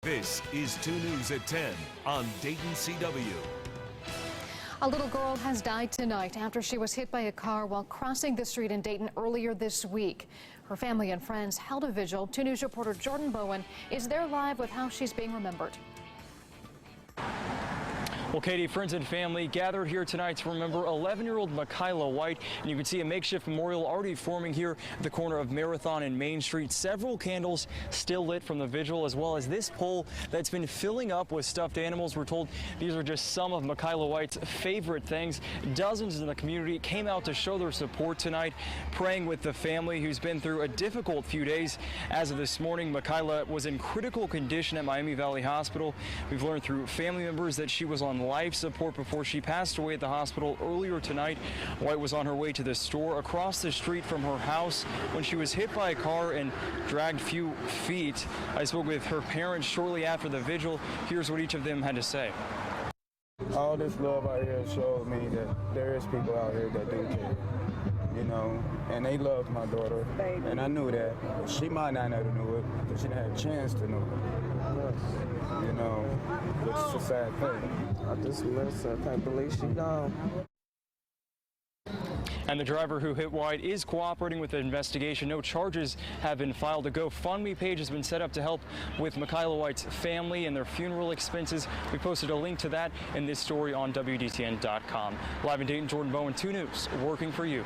This is 2 News at 10 on Dayton CW. A little girl has died tonight after she was hit by a car while crossing the street in Dayton earlier this week. Her family and friends held a vigil. 2 News reporter Jordan Bowen is there live with how she's being remembered. Well, Katie, friends and family gathered here tonight to remember 11-year-old Mikayla White, and you can see a makeshift memorial already forming here at the corner of Marathon and Main Street. Several candles still lit from the vigil, as well as this pole that's been filling up with stuffed animals. We're told these are just some of Mikayla White's favorite things. Dozens in the community came out to show their support tonight, praying with the family who's been through a difficult few days. As of this morning, Mikayla was in critical condition at Miami Valley Hospital. We've learned through family members that she was on life support before she passed away at the hospital earlier tonight. White was on her way to the store across the street from her house when she was hit by a car and dragged few feet. I spoke with her parents shortly after the vigil. Here's what each of them had to say. All this love out here showed me that there is people out here that do care, you know, and they loved my daughter, and I knew that. She might not have knew it, but she didn't have a chance to know it, you know, which is a sad thing. I just miss her. I can't believe she gone. And the driver who hit White is cooperating with the investigation. No charges have been filed. A GoFundMe page has been set up to help with Mikayla White's family and their funeral expenses. We posted a link to that in this story on WDTN.com. Live in Dayton, Jordan Bowen, 2 News, working for you.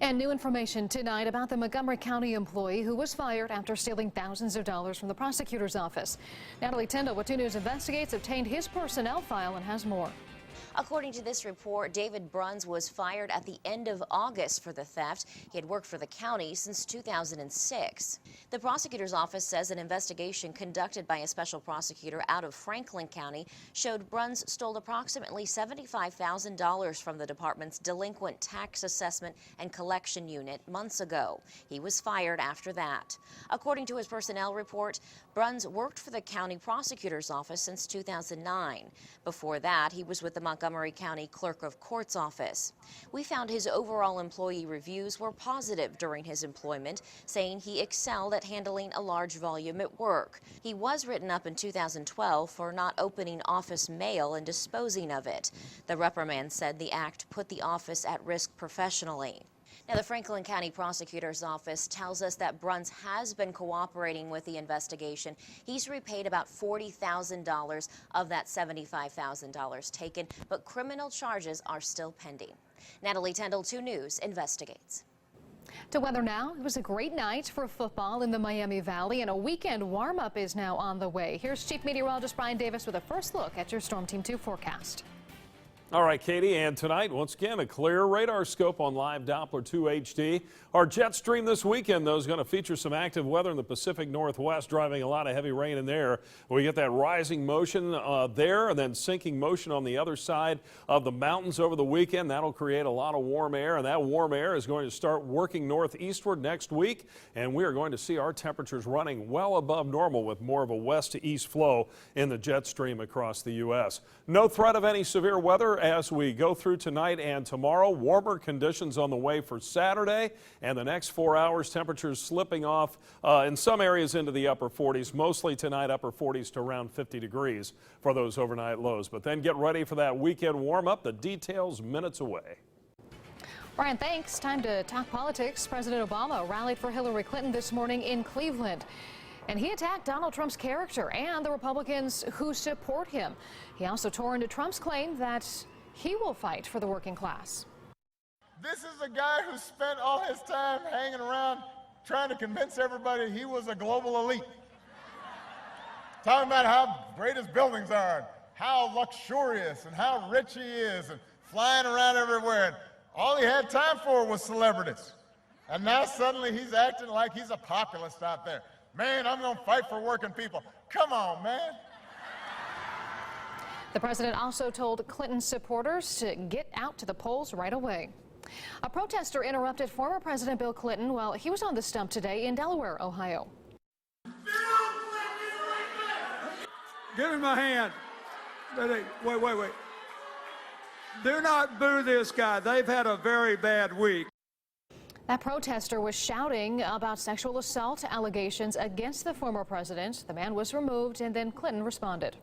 And new information tonight about the Montgomery County employee who was fired after stealing thousands of dollars from the prosecutor's office. Natalie Tyndall with 2 News Investigates obtained his personnel file and has more. According to this report, David Bruns was fired at the end of August for the theft. He had worked for the county since 2006. The prosecutor's office says an investigation conducted by a special prosecutor out of Franklin County showed Bruns stole approximately $75,000 from the department's delinquent tax assessment and collection unit months ago. He was fired after that. According to his personnel report, Bruns worked for the county prosecutor's office since 2009. Before that, he was with the Montgomery County Clerk of Court's office. We found his overall employee reviews were positive during his employment, saying he excelled at handling a large volume at work. He was written up in 2012 for not opening office mail and disposing of it. The reprimand said the act put the office at risk professionally. Now, the Franklin County Prosecutor's Office tells us that Bruns has been cooperating with the investigation. He's repaid about $40,000 of that $75,000 taken, but criminal charges are still pending. Natalie Tyndall, 2 News Investigates. To weather now. It was a great night for football in the Miami Valley, and a weekend warm-up is now on the way. Here's Chief Meteorologist Brian Davis with a first look at your Storm Team 2 forecast. All right, Katie, and tonight, once again, a clear radar scope on live Doppler 2 HD. Our jet stream this weekend, though, is going to feature some active weather in the Pacific Northwest, driving a lot of heavy rain in there. We get that rising motion there and then sinking motion on the other side of the mountains over the weekend. That'll create a lot of warm air, and that warm air is going to start working northeastward next week, and we are going to see our temperatures running well above normal with more of a west to east flow in the jet stream across the U.S. No threat of any severe weather as we go through tonight and tomorrow. Warmer conditions on the way for Saturday, and the next 4 hours temperatures slipping off in some areas into the upper 40s. Mostly tonight upper 40s to around 50 degrees for those overnight lows. But then get ready for that weekend warm up. The details minutes away. Brian, thanks. Time to talk politics. President Obama rallied for Hillary Clinton this morning in Cleveland. And he attacked Donald Trump's character and the Republicans who support him. He also tore into Trump's claim that he will fight for the working class. This is a guy who spent all his time hanging around trying to convince everybody he was a global elite. Talking about how great his buildings are, and how luxurious and how rich he is, and flying around everywhere. And all he had time for was celebrities. And now suddenly he's acting like he's a populist out there. Man, I'm going to fight for working people. Come on, man. The president also told Clinton supporters to get out to the polls right away. A protester interrupted former President Bill Clinton while he was on the stump today in Delaware, Ohio. Give me my hand. Wait. Do not boo this guy. They've had a very bad week. That protester was shouting about sexual assault allegations against the former president. The man was removed, and then Clinton responded.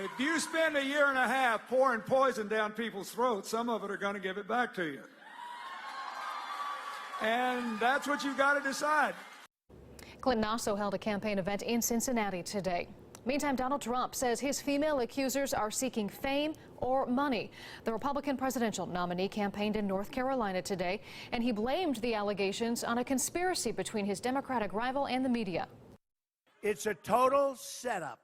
If you spend a year and a half pouring poison down people's throats, some of it are going to give it back to you. And that's what you've got to decide. Clinton also held a campaign event in Cincinnati today. Meantime, Donald Trump says his female accusers are seeking fame or money. The Republican presidential nominee campaigned in North Carolina today, and he blamed the allegations on a conspiracy between his Democratic rival and the media. It's a total setup.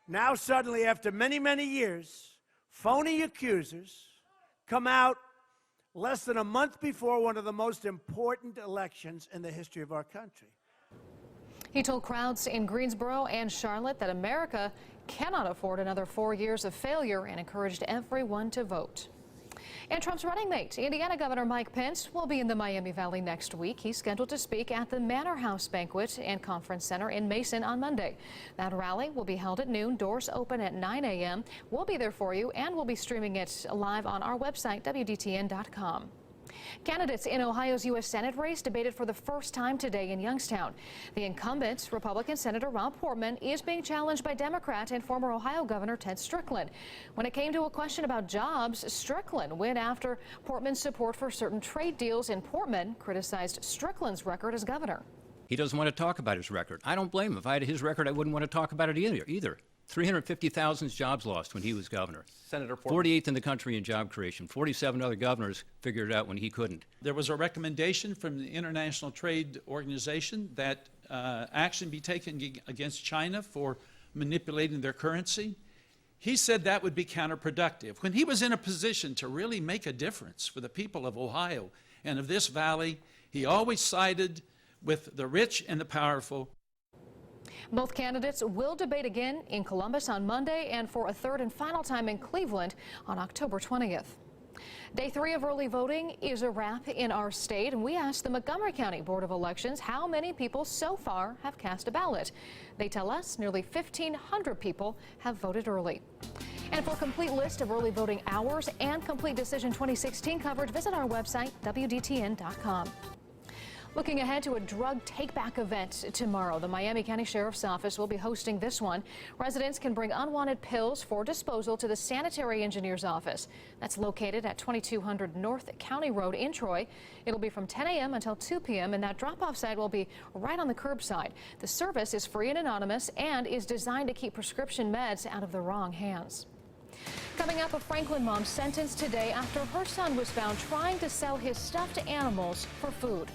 Now suddenly, after many, many years, phony accusers come out less than a month before one of the most important elections in the history of our country. He told crowds in Greensboro and Charlotte that America cannot afford another 4 years of failure and encouraged everyone to vote. And Trump's running mate, Indiana Governor Mike Pence, will be in the Miami Valley next week. He's scheduled to speak at the Manor House Banquet and Conference Center in Mason on Monday. That rally will be held at noon. Doors open at 9 a.m. We'll be there for you, and we'll be streaming it live on our website, WDTN.com. Candidates in Ohio's U.S. Senate race debated for the first time today in Youngstown. The incumbent, Republican Senator Rob Portman, is being challenged by Democrat and former Ohio Governor Ted Strickland. When it came to a question about jobs, Strickland went after Portman's support for certain trade deals, and Portman criticized Strickland's record as governor. He doesn't want to talk about his record. I don't blame him. If I had his record, I wouldn't want to talk about it either. 350,000 jobs lost when he was governor. Senator Portman. 48th in the country in job creation. 47 other governors figured it out when he couldn't. There was a recommendation from the International Trade Organization that action be taken against China for manipulating their currency. He said that would be counterproductive. When he was in a position to really make a difference for the people of Ohio and of this valley, he always sided with the rich and the powerful. Both candidates will debate again in Columbus on Monday and for a third and final time in Cleveland on October 20th. Day 3 of early voting is a wrap in our state, and we asked the Montgomery County Board of Elections how many people so far have cast a ballot. They tell us nearly 1,500 people have voted early. And for a complete list of early voting hours and complete Decision 2016 coverage, visit our website, WDTN.com. Looking ahead to a drug take-back event tomorrow, the Miami County Sheriff's Office will be hosting this one. Residents can bring unwanted pills for disposal to the sanitary engineer's office. That's located at 2200 North County Road in Troy. It'll be from 10 a.m. until 2 p.m. and that drop-off site will be right on the curbside. The service is free and anonymous and is designed to keep prescription meds out of the wrong hands. Coming up, a Franklin mom sentenced today after her son was found trying to sell his stuffed animals for food.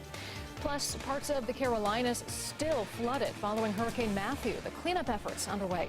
Plus, parts of the Carolinas still flooded following Hurricane Matthew. The cleanup efforts underway.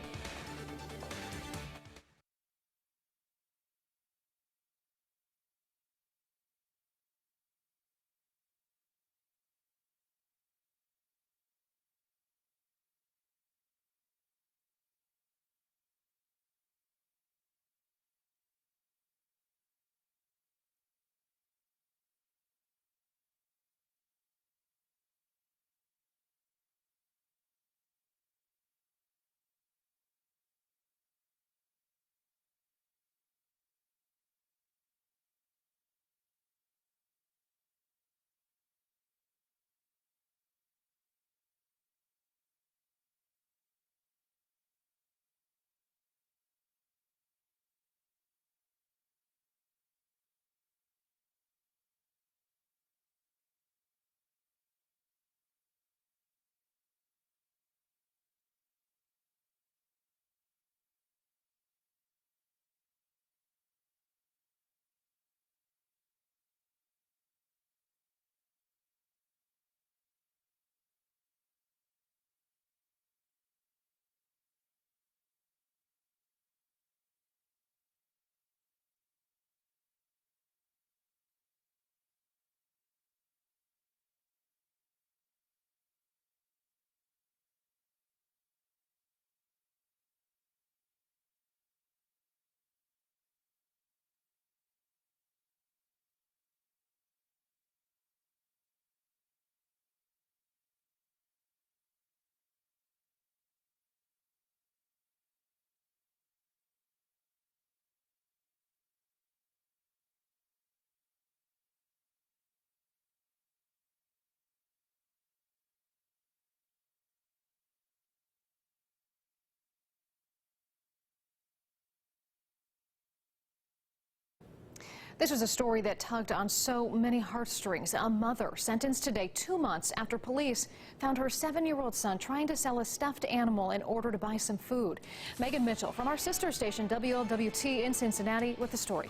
This was a story that tugged on so many heartstrings. A mother sentenced today 2 months after police found her 7-year-old son trying to sell a stuffed animal in order to buy some food. Megan Mitchell from our sister station WLWT in Cincinnati with the story.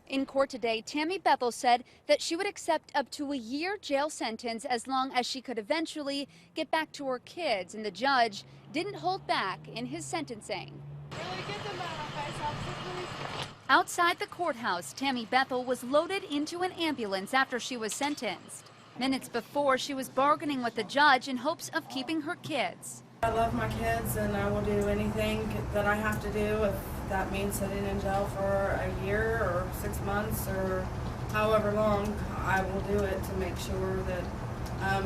In court today, Tammy Bethel said that she would accept up to a year jail sentence as long as she could eventually get back to her kids, and the judge didn't hold back in his sentencing. Outside the courthouse, Tammy Bethel was loaded into an ambulance after she was sentenced. Minutes before, she was bargaining with the judge in hopes of keeping her kids. I love my kids and I will do anything that I have to do if that means sitting in jail for a year or 6 months or however long. I will do it to make sure that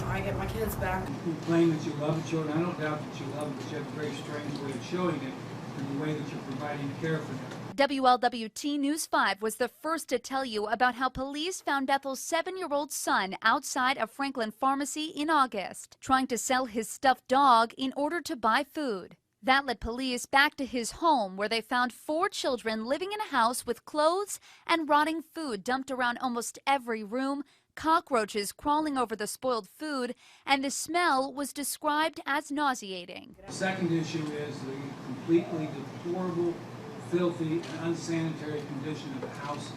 I get my kids back. You claim that you love the children. I don't doubt that you love them, but you have a very strange way of showing it in the way that you're providing care for them. WLWT News 5 was the first to tell you about how police found Bethel's 7-year-old son outside a Franklin pharmacy in August, trying to sell his stuffed dog in order to buy food. That led police back to his home, where they found 4 children living in a house with clothes and rotting food dumped around almost every room, cockroaches crawling over the spoiled food, and the smell was described as nauseating. The second issue is the completely deplorable, filthy, and unsanitary condition of the house